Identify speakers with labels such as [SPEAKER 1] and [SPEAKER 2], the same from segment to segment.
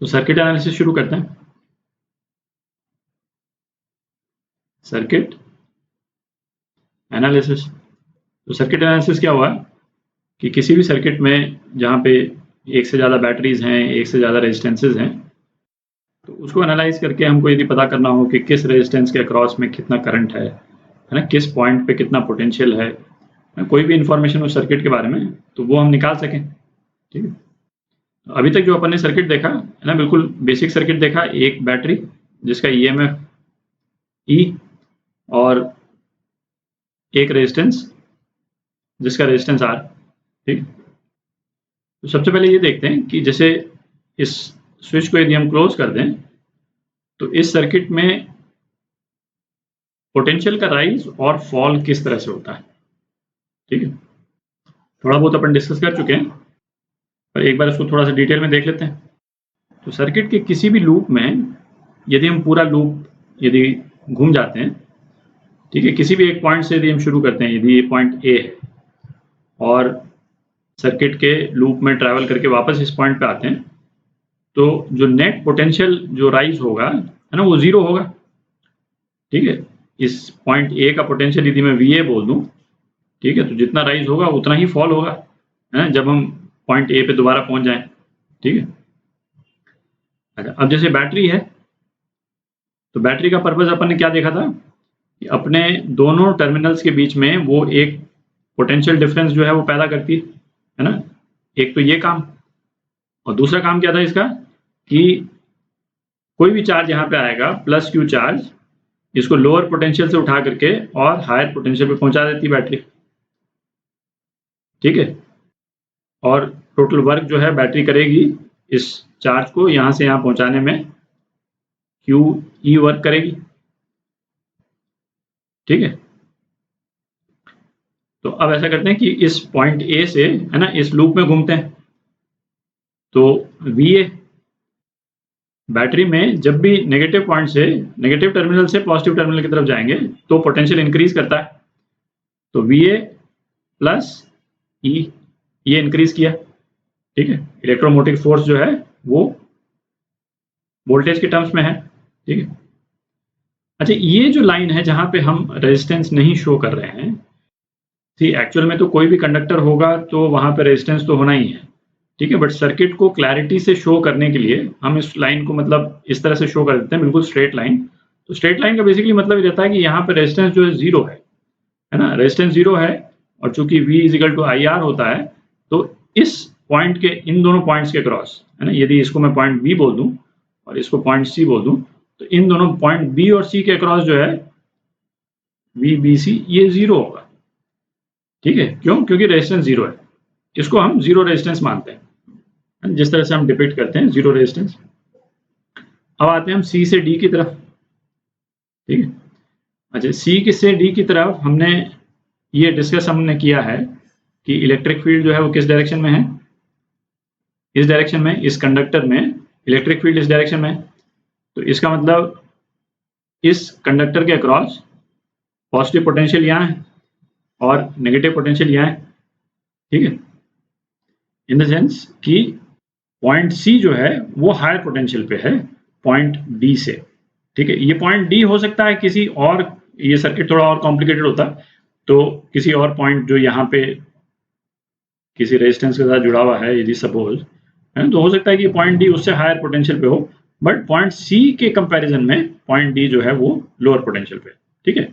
[SPEAKER 1] तो circuit analysis शुरू करते हैं। Circuit analysis. तो सर्किट एनालिसिस क्या हुआ कि किसी भी सर्किट में जहाँ पे एक से ज़्यादा बैटरीज हैं, एक से ज़्यादा रेजिस्टेंसेज हैं, तो उसको एनालाइज करके हमको यदि पता करना हो कि किस रेजिस्टेंस के अक्रॉस में कितना करंट है ना, किस पॉइंट पे कितना पोटेंशियल है, कोई भी इंफॉर्मेशन उस सर्किट के बारे में, तो वो हम निकाल सकें। ठीक है। अभी तक जो अपन ने सर्किट देखा है ना, बिल्कुल बेसिक सर्किट देखा। एक बैटरी जिसका ईएमएफ ई और एक रेजिस्टेंस जिसका रेजिस्टेंस आर। ठीक। तो सबसे पहले ये देखते हैं कि जैसे इस स्विच को यदि हम क्लोज कर दें तो इस सर्किट में पोटेंशियल का राइज और फॉल किस तरह से होता है। ठीक है। थोड़ा बहुत अपन डिस्कस कर चुके हैं, पर एक बार इसको थोड़ा सा डिटेल में देख लेते हैं। तो सर्किट के किसी भी लूप में यदि हम पूरा लूप यदि घूम जाते हैं, ठीक है, किसी भी एक पॉइंट से यदि हम शुरू करते हैं, यदि ये पॉइंट ए है और सर्किट के लूप में ट्रैवल करके वापस इस पॉइंट पे आते हैं, तो जो नेट पोटेंशियल जो राइज होगा है ना, वो जीरो होगा। ठीक है। इस पॉइंट ए का पोटेंशियल यदि मैं वी ए बोल दूं, ठीक है, तो जितना राइज होगा उतना ही फॉल होगा, है ना, जब हम पॉइंट ए पे दोबारा पहुंच जाएं। ठीक है। अच्छा, अब जैसे बैटरी है, तो बैटरी का पर्पज अपन ने क्या देखा था कि अपने दोनों टर्मिनल्स के बीच में वो एक पोटेंशियल डिफरेंस जो है वो पैदा करती है ना। एक तो ये काम, और दूसरा काम क्या था इसका कि कोई भी चार्ज यहाँ पे आएगा प्लस क्यू चार्ज, इसको लोअर पोटेंशियल से उठा करके और हायर पोटेंशियल पे पहुंचा देती बैटरी। ठीक है। और टोटल वर्क जो है बैटरी करेगी इस चार्ज को यहाँ से यहाँ पहुंचाने में, क्यू ई वर्क करेगी। ठीक है। तो अब ऐसा करते हैं कि इस पॉइंट ए से, है ना, इस लूप में घूमते हैं। तो वी ए बैटरी में जब भी नेगेटिव पॉइंट से, नेगेटिव टर्मिनल से पॉजिटिव टर्मिनल की तरफ जाएंगे तो पोटेंशियल इंक्रीज करता है। तो वी ए प्लस ई, ये इंक्रीज किया। ठीक है। इलेक्ट्रोमोटिव फोर्स जो है वो वोल्टेज के टर्म्स में है। ठीक है। अच्छा, ये जो लाइन है जहां पे हम रेजिस्टेंस नहीं शो कर रहे हैं, सी एक्चुअल में तो कोई भी कंडक्टर होगा तो वहां पे रेजिस्टेंस तो होना ही है। ठीक है। बट सर्किट को क्लैरिटी से शो करने के लिए हम इस लाइन को मतलब इस तरह से शो कर देते हैं, बिल्कुल स्ट्रेट लाइन। तो स्ट्रेट लाइन का बेसिकली मतलब ये रहता है कि यहाँ पे रेजिस्टेंस जो है जीरो है ना, रेजिस्टेंस जीरो है। और चूंकि V is equal to I R होता है, तो इस पॉइंट के, इन दोनों पॉइंट्स के क्रॉस, है ना, यदि इसको मैं पॉइंट B बोल दूं और इसको पॉइंट C बोल दूं, तो इन दोनों पॉइंट B और C के क्रॉस जो है VBC, ये जीरो होगा। ठीक है। क्यों? क्योंकि रेजिस्टेंस जीरो है। इसको हम जीरो रेजिस्टेंस मानते हैं, जिस तरह से हम डिपिक्ट करते हैं जीरो रेजिस्टेंस। अब आते हैं हम C से D की तरफ। ठीक है। अच्छा, C से D की तरफ हमने ये डिस्कस हमने किया है कि इलेक्ट्रिक फील्ड जो है वो किस डायरेक्शन में है, इस डायरेक्शन में। इस कंडक्टर में इलेक्ट्रिक फील्ड इस डायरेक्शन में है। तो इसका मतलब इस कंडक्टर के अक्रॉस पॉजिटिव पोटेंशियल यहाँ है और नेगेटिव पोटेंशियल यहाँ है। ठीक है। इन द सेंस कि पॉइंट C जो है वो हायर पोटेंशियल पे है पॉइंट D से। ठीक है। ये पॉइंट D हो सकता है किसी और, ये सर्किट थोड़ा और कॉम्प्लिकेटेड होता तो किसी और पॉइंट जो यहाँ पे किसी रेजिस्टेंस के साथ जुड़ा हुआ है यदि सपोज, है, तो हो सकता है कि पॉइंट D उससे हायर पोटेंशियल पे हो, बट पॉइंट C के कंपैरिजन में पॉइंट D जो है वो लोअर पोटेंशियल पे। ठीक है।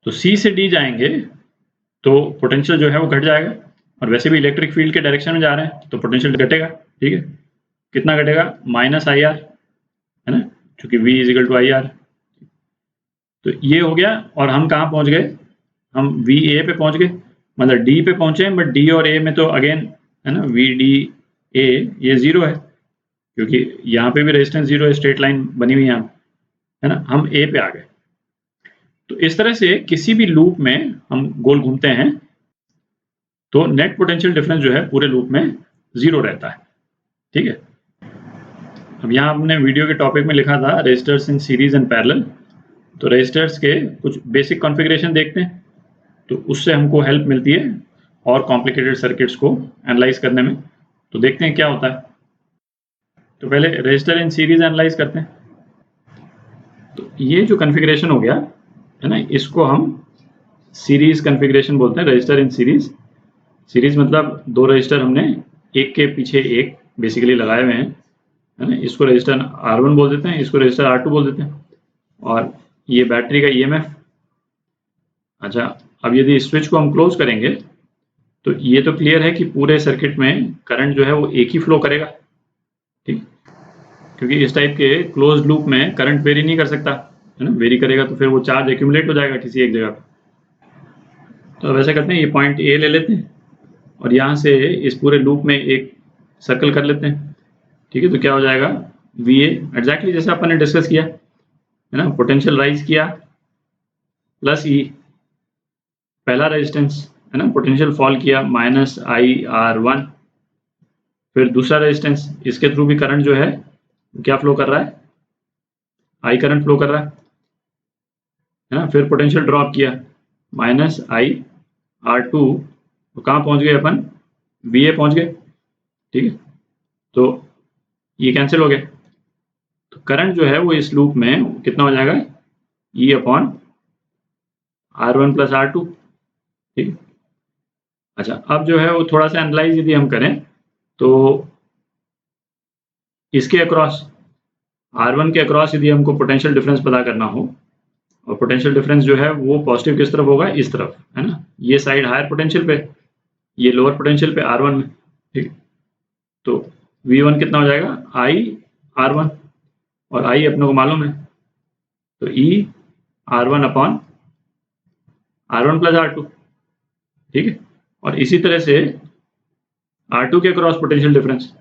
[SPEAKER 1] तो C से D जाएंगे तो पोटेंशियल जो है वो घट जाएगा, और वैसे भी इलेक्ट्रिक फील्ड के डायरेक्शन में जा रहे हैं तो पोटेंशियल घटेगा। ठीक है। कितना घटेगा? माइनस आई आर, है ना, क्योंकि V is equal to I R. तो ये हो गया। और हम कहाँ पहुंच गए? हम वी ए पे पहुंच गए, मतलब डी पे पहुंचे, बट डी और ए में तो अगेन, है ना, वी डी ए ये जीरो है, क्योंकि यहाँ पे भी रेजिस्टेंस जीरो है, स्ट्रेट लाइन बनी हुई यहाँ, है ना, हम ए पे आ गए। तो इस तरह से किसी भी लूप में हम गोल घूमते हैं तो नेट पोटेंशियल डिफरेंस जो है पूरे लूप में जीरो रहता है। ठीक है। अब यहाँ हमने वीडियो के टॉपिक में लिखा था resistors in series and parallel. तो रेजिस्टर्स के कुछ बेसिक कॉन्फ़िगरेशन देखते हैं, तो उससे हमको हेल्प मिलती है और कॉम्प्लिकेटेड सर्किट्स को एनालाइज करने में। तो देखते हैं क्या होता है। तो पहले रजिस्टर इन सीरीज एनालाइज करते हैं। तो ये जो कॉन्फ़िगरेशन हो गया है ना, इसको हम सीरीज कॉन्फ़िगरेशन बोलते हैं, रजिस्टर इन सीरीज। सीरीज मतलब दो रजिस्टर हमने एक के पीछे एक बेसिकली लगाए हुए हैं, है ना। इसको रजिस्टर R1 बोल देते हैं, इसको रजिस्टर R2 बोल देते हैं, और ये बैटरी का EMF। अच्छा, अब यदि स्विच को हम क्लोज करेंगे तो ये तो क्लियर है कि पूरे सर्किट में करंट जो है वो एक ही फ्लो करेगा, ठीक, क्योंकि इस टाइप के क्लोज लूप में करंट वेरी नहीं कर सकता, है ना। वेरी करेगा तो फिर वो चार्ज एक्यूमुलेट हो जाएगा किसी एक जगह पर। तो अब ऐसा करते हैं, ये पॉइंट ए ले लेते हैं और यहाँ से इस पूरे लूप में एक सर्कल कर लेते हैं, ठीक है। तो क्या हो जाएगा, VA एग्जैक्टली जैसे अपन ने डिस्कस किया, है ना, पोटेंशियल राइज किया प्लस E पहला रेजिस्टेंस, है ना, पोटेंशियल फॉल किया -IR1, फिर दूसरा रेजिस्टेंस, इसके थ्रू भी करंट जो है क्या फ्लो कर रहा है, I करंट फ्लो कर रहा है ना। फिर पोटेंशियल ड्रॉप किया -IR2, तो कहाँ पहुंच गए अपन, VA पहुंच गए, ठीक है। तो ये कैंसिल हो गया, तो करंट जो है वो इस लूप में कितना हो जाएगा, E/R1 + R2, ठीक है। अच्छा, अब जो है वो थोड़ा सा एनालाइज यदि हम करें तो इसके अक्रॉस, R1 के अक्रॉस यदि हमको पोटेंशियल डिफरेंस पता करना हो, और पोटेंशियल डिफरेंस जो है वो पॉजिटिव किस तरफ होगा, इस तरफ, है ना। ये साइड हायर पोटेंशियल पे, ये लोअर पोटेंशियल पे R1 में, ठीक। तो V1 कितना हो जाएगा, I/R1, और I अपने को मालूम है, तो E/R1 / R1 + R2, ठीक है। और इसी तरह से R2 के अक्रॉस पोटेंशियल डिफरेंस,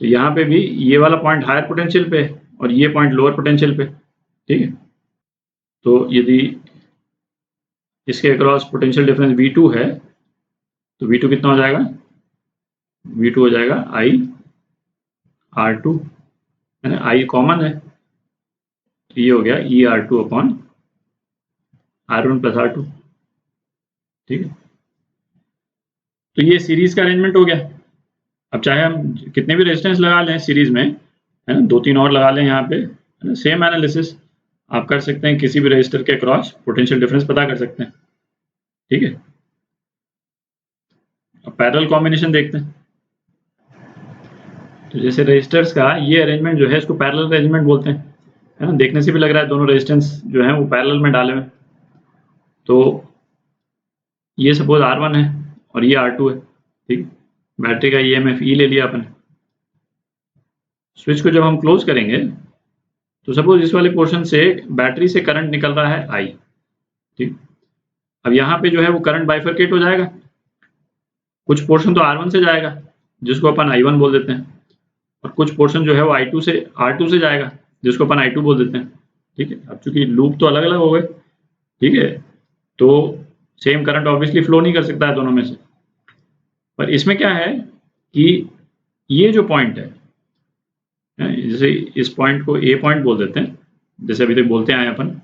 [SPEAKER 1] तो यहाँ पे भी ये वाला पॉइंट हायर पोटेंशियल पे और ये पॉइंट लोअर पोटेंशियल पे, ठीक है। तो यदि इसके अक्रॉस पोटेंशियल डिफरेंस V2 है, तो V2 कितना हो जाएगा, V2 हो जाएगा I/R2, है ना, I कॉमन है, तो ये हो गया E/R2 / R1 + R2, ठीक है। तो ये सीरीज का अरेंजमेंट हो गया। अब चाहे हम कितने भी रेजिस्टेंस लगा लें सीरीज में, है ना, 2-3 और लगा लें यहाँ पे, है ना, सेम एनालिसिस आप कर सकते हैं, किसी भी रजिस्टर के अक्रॉस पोटेंशियल डिफरेंस पता कर सकते हैं, ठीक है। अब पैरेलल कॉम्बिनेशन देखते हैं। तो जैसे रजिस्टर्स का ये अरेंजमेंट जो है इसको पैरेलल अरेंजमेंट बोलते हैं, है ना। देखने से भी लग रहा है दोनों रेजिस्टेंस जो है वो पैरेलल में डाले हुए। तो ये सपोज R1 है और ये R2 है, ठीक। बैटरी का EMF E ले लिया अपन। स्विच को जब हम क्लोज करेंगे तो सपोज इस वाले पोर्शन से बैटरी से करंट निकल रहा है I, ठीक। अब यहाँ पे जो है वो करंट बाइफरकेट हो जाएगा, कुछ पोर्शन तो R1 से जाएगा जिसको अपन I1 बोल देते हैं, और कुछ पोर्शन जो है वो I2 से R2 से जाएगा जिसको अपन I2 बोल देते हैं, ठीक है। अब चूंकि लूप तो अलग अलग हो गए, ठीक है, तो सेम करंट ऑब्वियसली फ्लो नहीं कर सकता है दोनों में से। पर इसमें क्या है कि ये जो पॉइंट है, जैसे इस पॉइंट को A पॉइंट बोल देते हैं, जैसे अभी तक बोलते आए अपन,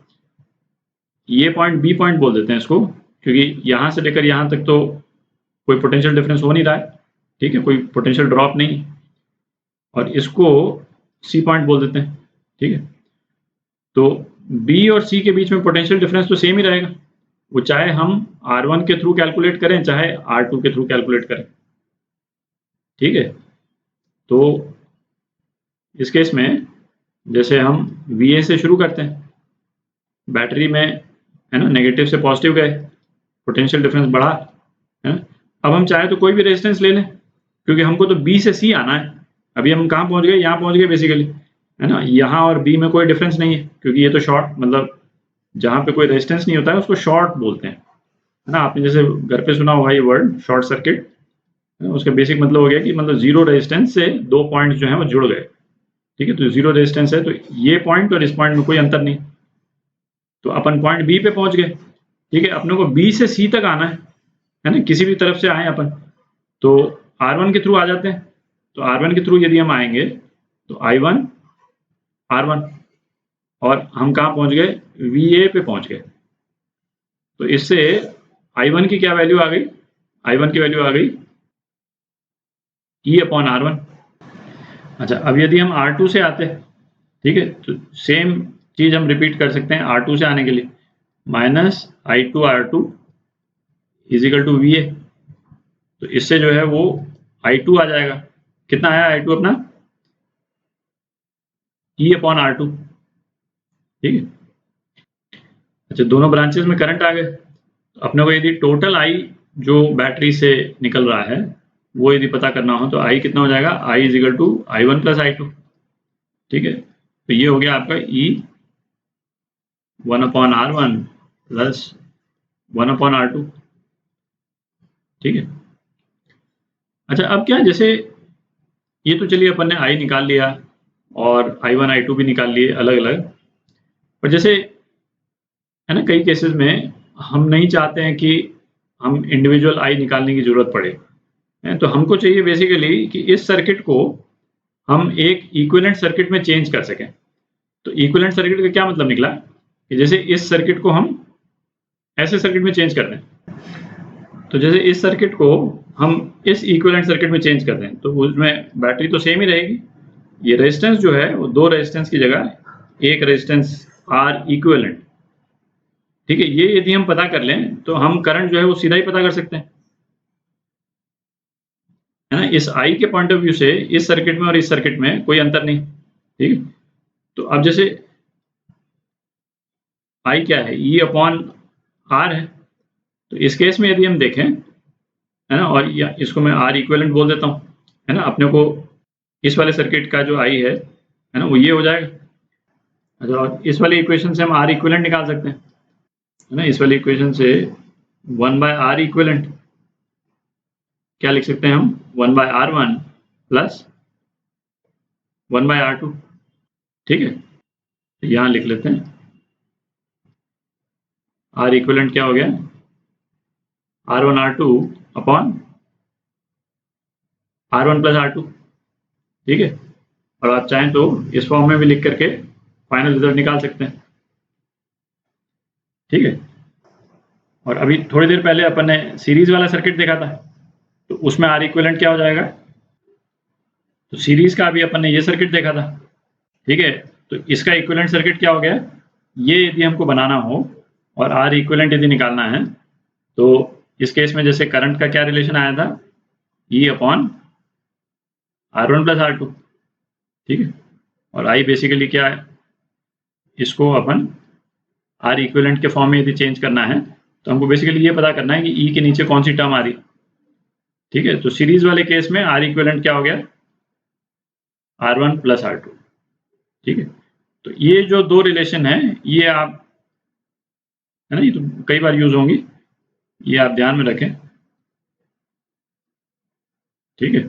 [SPEAKER 1] ये पॉइंट B पॉइंट बोल देते हैं इसको, क्योंकि यहाँ से लेकर यहाँ तक तो कोई पोटेंशियल डिफरेंस हो नहीं रहा है, ठीक है, कोई पोटेंशियल ड्रॉप नहीं, और इसको C पॉइंट बोल देते हैं, ठीक है। तो B और C के बीच में पोटेंशियल डिफरेंस तो सेम ही रहेगा, वो चाहे हम R1 के थ्रू कैलकुलेट करें चाहे R2 के थ्रू कैलकुलेट करें, ठीक है। तो इस केस में जैसे हम VA से शुरू करते हैं, बैटरी में, है ना, नेगेटिव से पॉजिटिव गए, पोटेंशियल डिफरेंस बढ़ा, है। अब हम चाहे तो कोई भी रेजिस्टेंस ले लें, क्योंकि हमको तो B से C आना है। अभी हम कहाँ पहुंच गए, यहाँ पहुंच गए बेसिकली, है ना। यहाँ और B में कोई डिफरेंस नहीं है, क्योंकि ये तो शॉर्ट, मतलब जहाँ पे कोई रेजिस्टेंस नहीं होता है उसको शॉर्ट बोलते हैं, है ना। आपने जैसे घर पे सुना होगा ये वर्ड शॉर्ट सर्किट, उसका बेसिक मतलब हो गया कि मतलब जीरो रेजिस्टेंस से दो पॉइंट जो है वो जुड़ गए, ठीक है। तो जीरो रेजिस्टेंस है तो ये पॉइंट और इस पॉइंट में कोई अंतर नहीं, तो अपन पॉइंट B पे पहुंच गए, ठीक है। अपने को B से C तक आना है ना, किसी भी तरफ से आए अपन तो R1 के थ्रू आ जाते हैं। तो R1 के थ्रू यदि हम आएंगे तो I1 R1, और हम कहाँ पहुंच गए, VA पे पहुंच गए। तो इससे I1 की क्या वैल्यू आ गई, I1 की वैल्यू आ गई E/R1। अच्छा, अब यदि हम R2 से आते हैं, ठीक है, तो सेम चीज हम रिपीट कर सकते हैं R2 से आने के लिए, minus I2 R2 is equal to VA। तो इससे जो है वो I2 आ जाएगा, कितना आया I2 अपना, E अपॉन R2, ठीक है। अच्छा, दोनों ब्रांचेस में करंट आ गए, तो अपने को यदि टोटल I जो बैटरी से निकल रहा है वो यदि पता करना हो तो I कितना हो जाएगा, I is equal to I1 plus I2, ठीक है। तो ये हो गया आपका E 1 upon R1 plus 1 upon R2, ठीक है। अच्छा, अब क्या, जैसे ये तो चलिए अपन ने I निकाल लिया और I1 I2 भी निकाल लिए अलग अलग, पर जैसे है ना, कई केसेस में हम नहीं चाहते हैं कि हम इंडिविजुअल I निकालने की जरूरत पड़े, तो हमको चाहिए बेसिकली कि इस सर्किट को हम एक इक्विवेलेंट सर्किट में चेंज कर सकें। तो इक्विवेलेंट सर्किट का क्या मतलब निकला कि जैसे इस सर्किट को हम ऐसे सर्किट में चेंज कर दें, तो जैसे इस सर्किट को हम इस इक्विवेलेंट सर्किट में चेंज कर दें तो उसमें बैटरी तो सेम ही रहेगी, ये रेजिस्टेंस जो है वो दो रेजिस्टेंस की जगह एक रेजिस्टेंस R इक्विवेलेंट, ठीक है। ये यदि हम पता कर लें तो हम करंट जो है वो सीधा ही पता कर सकते हैं, है ना। इस I के पॉइंट ऑफ व्यू से इस सर्किट में और इस सर्किट में कोई अंतर नहीं, ठीक है। तो अब जैसे I क्या है, E अपॉन R है, तो इस केस में यदि हम देखें, है ना, और या इसको मैं R इक्विवेलेंट बोल देता हूँ, है ना, अपने को इस वाले सर्किट का जो I है ना, वो ये हो जाएगा। अच्छा, और इस वाले इक्वेशन से हम R इक्विवेलेंट निकाल सकते हैं, है ना। इस वाले इक्वेशन से 1 बाय R इक्विवेलेंट क्या लिख सकते हैं हम, 1 bye R1 plus 1 bye R2, ठीक है। तो यहाँ लिख लेते हैं R इक्विवेलेंट क्या हो गया, R1 R2 upon R1 plus R2, ठीक है। और आप चाहें तो इस फॉर्म में भी लिख करके फाइनल रिजल्ट निकाल सकते हैं, ठीक है। और अभी थोड़ी देर पहले अपन ने सीरीज वाला सर्किट देखा था, तो उसमें R इक्विवेलेंट क्या हो जाएगा, तो सीरीज का अभी अपन ने ये सर्किट देखा था, ठीक है। तो इसका इक्विवेलेंट सर्किट क्या हो गया, ये यदि हमको बनाना हो और R इक्विवेलेंट यदि निकालना है तो इस केस में जैसे करंट का क्या रिलेशन आया था, E upon R1 plus R2, ठीक है। और I बेसिकली क्या है, इसको अपन R इक्विवेलेंट के फॉर्म में यदि चेंज करना है तो हमको बेसिकली ये पता करना है कि E के नीचे कौन सी टर्म आ रही, ठीक है। तो सीरीज वाले केस में R इक्विवेलेंट क्या हो गया, R1 प्लस R2, ठीक है। तो ये जो दो रिलेशन है ये आप, है ना, ये तो कई बार यूज होंगी, ये आप ध्यान में रखें, ठीक है।